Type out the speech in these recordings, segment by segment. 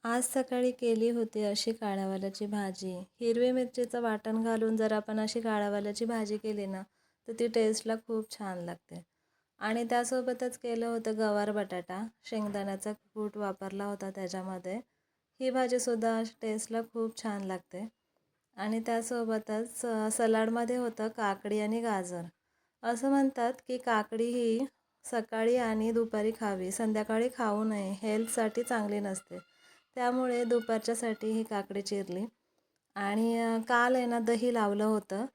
आज सकाळी केली होती अशी काळ्यावाल्याची भाजी. हिरवी मिरचीचं वाटण घालून जर आपण अशी काळ्यावाल्याची भाजी केली ना, तर ती टेस्टला खूप छान लागते. आणि त्यासोबतच केलं होतं गवार बटाटा, शेंगदाण्याचा कूट वापरला होता त्याच्यामध्ये. ही भाजीसुद्धा टेस्टला खूप छान लागते. आणि त्यासोबतच सलाडमध्ये होतं काकडी आणि गाजर. असं म्हणतात की काकडी ही सकाळी आणि दुपारी खावी, संध्याकाळी खाऊ नये, हेल्थसाठी चांगली नसते. त्यामुळे दुपारच्यासाठी ही काकडी चिरली. आणि काल आहे ना दही लावलं होतं.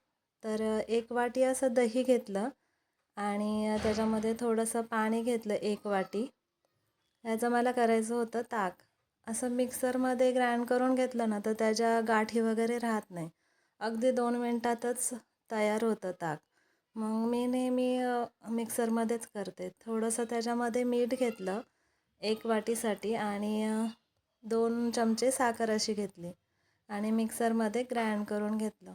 तर 1 वाटी असं दही घेतलं आणि त्याच्यामध्ये थोडंसं पाणी घेतलं 1 वाटी. ह्याचं मला करायचं होतं ताक. असं मिक्सरमध्ये ग्राइंड करून घेतलं ना तर त्याच्या गाठी वगैरे राहत नाही. अगदी 2 मिनटातच तयार होतं ताक. मग मी नेहमी मिक्सरमध्येच करते. थोडंसं त्याच्यामध्ये मीठ घेतलं 1 वाटीसाठी आणि 2 चमचे साखर अशी घेतली आणि मिक्सरमध्ये ग्राइंड करून घेतलं.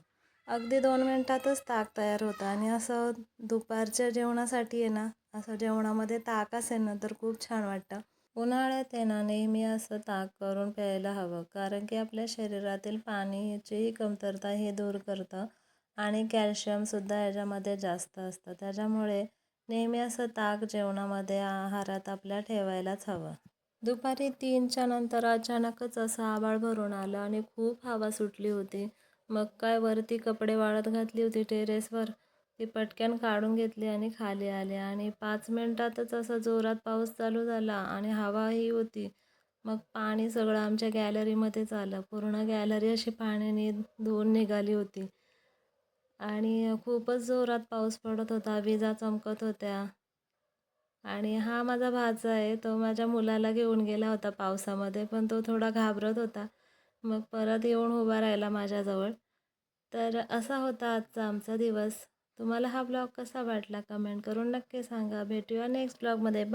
अगदी 2 मिनटातच ताक तयार होतं. आणि असं दुपारच्या जेवणासाठी आहे ना, असं जेवणामध्ये ताक असेल ना तर खूप छान वाटतं. उन्हाळ्यात आहे ना नेहमी असं ताक करून प्यायला हवं, कारण की आपल्या शरीरातील पाण्याचीही कमतरता हे दूर करतं आणि कॅल्शियमसुद्धा याच्यामध्ये जास्त असतं. त्याच्यामुळे नेहमी असं ताक जेवणामध्ये आहारात आपल्या ठेवायलाच हवं. दुपारी 3च्या नंतर अचानकच असं आभाळ भरून आलं आणि खूप हवा सुटली होती. मग काय वरती कपडे वाळत घातली होती टेरेसवर. ती पटकन काढून घेतली आणि खाली आले आणि 5 मिनिटातच असा जोरात पाऊस चालू झाला आणि हवाही होती. मग पाणी सगळं आमच्या गॅलरीमध्येच आलं. पूर्ण गॅलरी अशी पाण्याने धुवून निघाली होती. आणि खूपच जोरात पाऊस पडत होता, विजा चमकत होत्या. आणि हा माझा भाचा आहे, तो माझ्या मुलाला घेऊन गेला होता पावसामध्ये, पण तो थोडा घाबरत होता. मग परत येऊन उभा राहिला माझ्याजवळ. तर असा होता आजचा आमचा दिवस. तुम्हाला हा ब्लॉग कसा वाटला कमेंट करून नक्की सांगा. भेटूया नेक्स्ट ब्लॉगमध्ये. बाय.